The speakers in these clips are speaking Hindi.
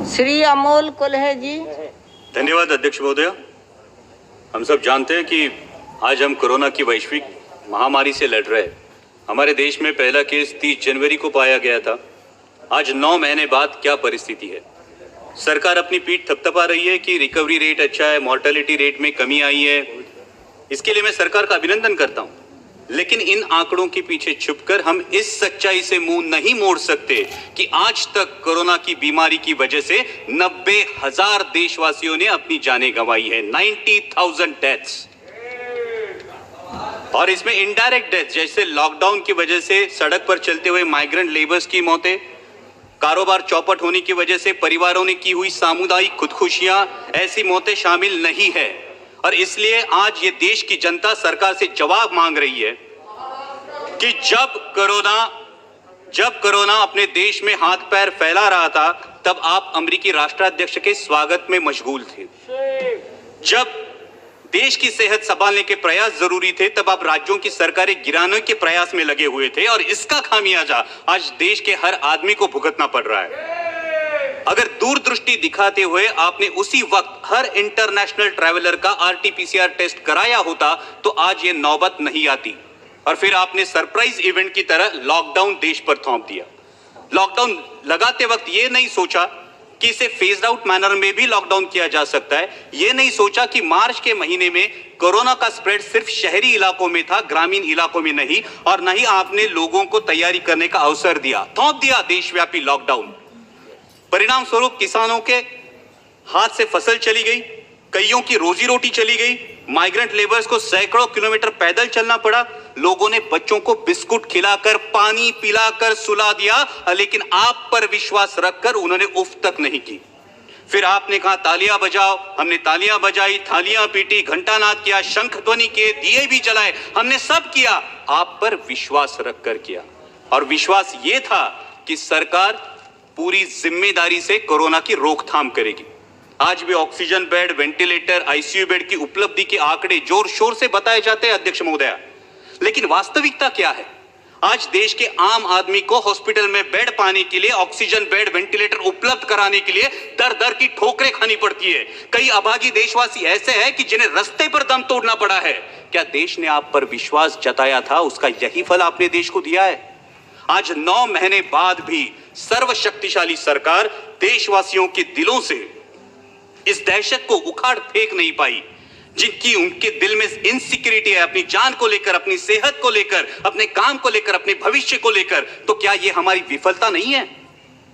श्री अमोल कुल्हे जी। धन्यवाद अध्यक्ष महोदय। हम सब जानते हैं कि आज हम कोरोना की वैश्विक महामारी से लड़ रहे हैं। हमारे देश में पहला केस 30 जनवरी को पाया गया था। आज 9 महीने बाद क्या परिस्थिति है? सरकार अपनी पीठ थपथपा रही है कि रिकवरी रेट अच्छा है, मॉर्टेलिटी रेट में कमी आई है। इसके लिए मैं सरकार का अभिनंदन करता हूं, लेकिन इन आंकड़ों के पीछे छुपकर हम इस सच्चाई से मुंह नहीं मोड़ सकते कि आज तक कोरोना की बीमारी की वजह से 90,000 देशवासियों ने अपनी जानें गंवाई है। 90,000 डेथ्स, और इसमें इनडायरेक्ट डेथ जैसे लॉकडाउन की वजह से सड़क पर चलते हुए माइग्रेंट लेबर्स की मौतें, कारोबार चौपट होने की वजह से परिवारों ने की हुई सामुदायिक खुदकुशियां, ऐसी मौतें शामिल नहीं है। और इसलिए आज ये देश की जनता सरकार से जवाब मांग रही है कि जब कोरोना अपने देश में हाथ पैर फैला रहा था, तब आप अमेरिकी राष्ट्राध्यक्ष के स्वागत में मशगूल थे। जब देश की सेहत संभालने के प्रयास जरूरी थे, तब आप राज्यों की सरकारें गिराने के प्रयास में लगे हुए थे, और इसका खामियाजा आज देश के हर आदमी को भुगतना पड़ रहा है। अगर दूरदृष्टि दिखाते हुए आपने उसी वक्त हर इंटरनेशनल ट्रैवलर का RT-PCR टेस्ट कराया होता, तो आज ये नौबत नहीं आती। और फिर आपने सरप्राइज इवेंट की तरह लॉकडाउन देश पर थोप दिया। लॉकडाउन लगाते वक्त ये नहीं सोचा कि इसे फेज्ड आउट मैनर में भी लॉकडाउन किया जा सकता है। ये नहीं सोचा कि मार्च के महीने में कोरोना का स्प्रेड सिर्फ शहरी इलाकों में था, ग्रामीण इलाकों में नहीं। और नहीं आपने लोगों को तैयारी करने का अवसर दिया, थोप दिया देशव्यापी लॉकडाउन। परिणाम स्वरूप किसानों के हाथ से फसल चली गई, कईयों की रोजी रोटी चली गई, माइग्रेंट लेबर्स को सैकड़ों किलोमीटर पैदल चलना पड़ा। लोगों ने बच्चों को बिस्कुट खिलाकर, पानी पिलाकर सुला दिया, लेकिन आप पर विश्वास रखकर उन्होंने उफ तक नहीं की। फिर आपने कहा तालियां बजाओ, हमने तालियां बजाई, थालियां पीटी, घंटानाद किया, शंख ध्वनि किए, दिए भी जलाए, हमने सब किया, आप पर विश्वास रखकर किया। और विश्वास ये था कि सरकार पूरी जिम्मेदारी से कोरोना की रोकथाम करेगी। आज भी oxygen bed, ventilator, ICU bed की उपलब्धि के आंकड़े जोर शोर से बताए जाते हैं अध्यक्ष महोदय, लेकिन वास्तविकता क्या है? आज देश के आम आदमी को हॉस्पिटल में बेड पाने के लिए, ऑक्सीजन बेड, वेंटिलेटर उपलब्ध कराने के लिए दर दर की ठोकरें खानी पड़ती है। कई अभागी देशवासी ऐसे हैं कि जिन्हें रास्ते पर दम तोड़ना पड़ा है। क्या देश ने आप पर विश्वास जताया था, उसका यही फल आपने देश को दिया है? आज 9 महीने बाद भी सर्वशक्तिशाली सरकार देशवासियों के दिलों से इस दहशत को उखाड़ फेंक नहीं पाई, जिनकी उनके दिल में इनसिक्योरिटी है, अपनी जान को लेकर, अपनी सेहत को लेकर, अपने काम को लेकर, अपने भविष्य को लेकर। तो क्या यह हमारी विफलता नहीं है?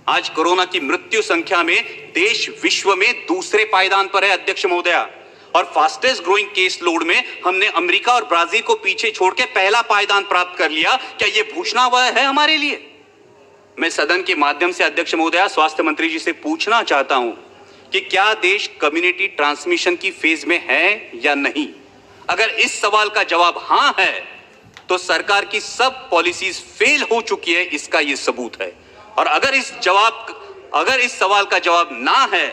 आज कोरोना की मृत्यु संख्या में देश विश्व में दूसरे पायदान पर है अध्यक्ष महोदया, और फास्टेस्ट ग्रोइंग केस लोड में हमने अमेरिका और ब्राजील को पीछे छोड़ के पहला पायदान प्राप्त कर लिया। क्या यह भूषणावह है हमारे लिए? मैं सदन के माध्यम से अध्यक्ष महोदया स्वास्थ्य मंत्री जी से पूछना चाहता हूं कि क्या देश कम्युनिटी ट्रांसमिशन की फेज में है या नहीं? अगर इस सवाल का जवाब हां है, तो सरकार की सब पॉलिसीज फेल हो चुकी है, इसका यह सबूत है। और अगर इस सवाल का जवाब ना है,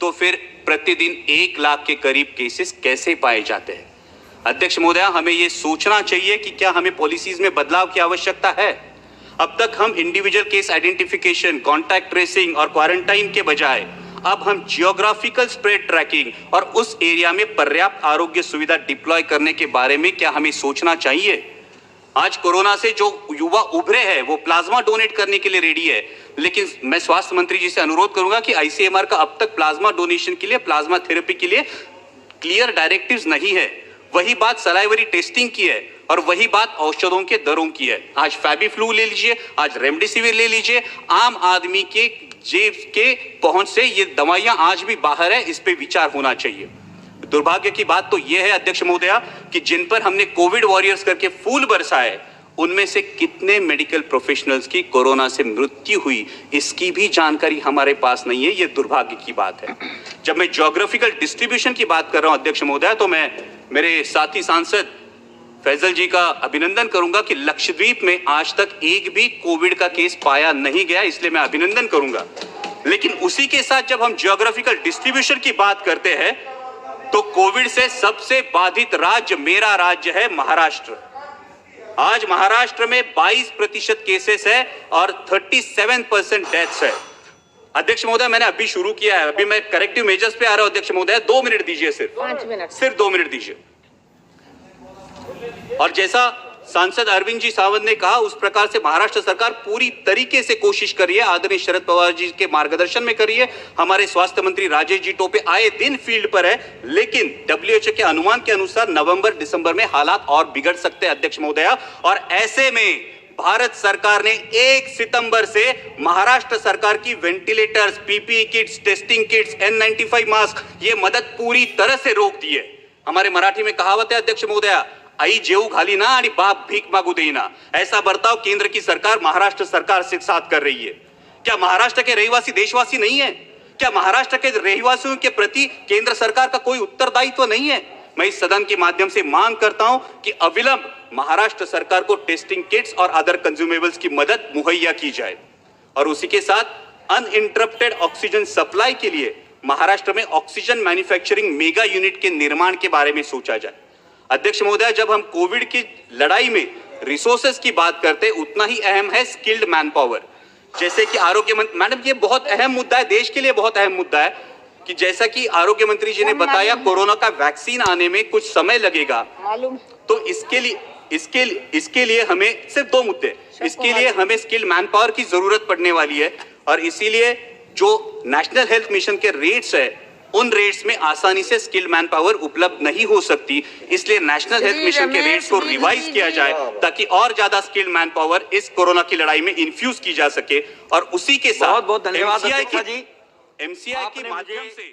तो फिर प्रतिदिन 1 लाख के करीब केसेस कैसे पाए जाते हैं? अध्यक्ष महोदया, हमें यह सोचना चाहिए कि क्या हमें पॉलिसीज में बदलाव की आवश्यकता है। अब तक हम individual case identification, contact tracing और क्वारंटाइन के बजाय अब हम जियोग्राफिकल स्प्रेड ट्रैकिंग और उस एरिया में पर्याप्त आरोग्य सुविधा डिप्लॉय करने के बारे में क्या हमें सोचना चाहिए? आज कोरोना से जो युवा उभरे हैं वो प्लाज्मा डोनेट करने के लिए रेडी है, लेकिन मैं स्वास्थ्य मंत्री जी से अनुरोध करूंगा कि ICMR का अब तक प्लाज्मा डोनेशन के लिए, प्लाज्मा थेरेपी के लिए क्लियर डायरेक्टिव्स नहीं है। वही बात सलाइवरी टेस्टिंग की है, और वही बात औषधों के दरों की है। आज फैबीफ्लू ले लीजिए, आज रेमडेसिविर ले लीजिए, आम आदमी के जेब के पहुंच से ये दवाइयां आज भी बाहर है, इस पे विचार होना चाहिए। दुर्भाग्य की बात तो यह है अध्यक्ष महोदया कि जिन पर हमने कोविड वॉरियर्स करके फूल बरसाए, उनमें से कितने मेडिकल प्रोफेशनल्स की कोरोना से मृत्यु हुई, इसकी भी जानकारी हमारे पास नहीं है। यह दुर्भाग्य की बात है। जब मैं ज्योग्राफिकल डिस्ट्रीब्यूशन की बात कर रहा हूं अध्यक्ष महोदया, तो मैं मेरे साथी सांसद फैजल जी का अभिनंदन करूंगा कि लक्षद्वीप में आज तक एक भी कोविड का केस पाया नहीं गया, इसलिए मैं अभिनंदन करूंगा। लेकिन उसी के साथ जब हम ज्योग्राफिकल डिस्ट्रीब्यूशन की बात करते हैं, तो कोविड से सबसे बाधित राज्य मेरा राज्य है महाराष्ट्र। आज महाराष्ट्र में 22% केसेस है और 37% डेथ्स है। अध्यक्ष महोदय, मैंने अभी शुरू किया है, अभी मैं करेक्टिव मेजर्स पे आ रहा हूं। अध्यक्ष महोदय 2 मिनट दीजिए, 5 मिनट। सिर्फ 2 मिनट दीजिए। और जैसा सांसद अरविंद जी सावंत ने कहा, उस प्रकार से महाराष्ट्र सरकार पूरी तरीके से कोशिश कर रही है, आदरणीय शरद पवार जी के मार्गदर्शन में कर रही है। हमारे स्वास्थ्य मंत्री राजेश जी टोपे आए दिन फील्ड पर है, लेकिन WHO के अनुमान के अनुसार नवंबर दिसंबर में हालात और बिगड़ सकते हैं अध्यक्ष महोदया। और ऐसे में भारत सरकार ने 1 सितंबर से महाराष्ट्र सरकार की ventilators, PPE kits, testing kits, N95 mask, ये मदद पूरी तरह से रोक दी है। हमारे मराठी में कहावत है अध्यक्ष महोदया, आई जेऊ घाली ना आणि बाप भीक मागू देना। ऐसा बर्ताव केंद्र की सरकार महाराष्ट्र सरकार से साथ कर रही है। क्या महाराष्ट्र के रहवासी देशवासी नहीं है? क्या महाराष्ट्र के रहवासियों के प्रति केंद्र सरकार का कोई उत्तरदायित्व नहीं है? मैं इस सदन के माध्यम से मांग करता हूं कि अविलंब महाराष्ट्र सरकार को टेस्टिंग किट्स और अदर कंज्यूमेबल्स की मदद मुहैया की जाए और उसी के साथ अनइंटरप्टेड ऑक्सीजन सप्लाई के लिए महाराष्ट्र में ऑक्सीजन मैन्युफैक्चरिंग मेगा यूनिट के निर्माण के बारे में सोचा जाए। अध्यक्ष महोदय, जब हम कोविड की लड़ाई में रिसोर्सेज की बात करते हैं, उतना ही अहम है स्किल्ड मैन पावर। जैसे कि आरोग्य मंत्री, मैडम ये बहुत अहम मुद्दा है, देश के लिए बहुत अहम मुद्दा है कि जैसा कि आरोग्य मंत्री जी ने बताया, कोरोना का वैक्सीन आने में कुछ समय लगेगा। मालूम। तो इसके लिए हमें सिर्फ 2 मुद्दे, इसके लिए हमें स्किल्ड मैन पावर की जरूरत पड़ने वाली है और इसीलिए जो नेशनल हेल्थ मिशन के रेट्स है, उन रेट्स में आसानी से स्किल्ड मैन पावर उपलब्ध नहीं हो सकती। इसलिए नेशनल हेल्थ मिशन के रेट्स को रिवाइज किया जाए ताकि और ज्यादा स्किल्ड मैन पावर इस कोरोना की लड़ाई में इन्फ्यूज की जा सके और उसी के साथ बहुत बहुत धन्यवाद एमसीआई के माध्यम से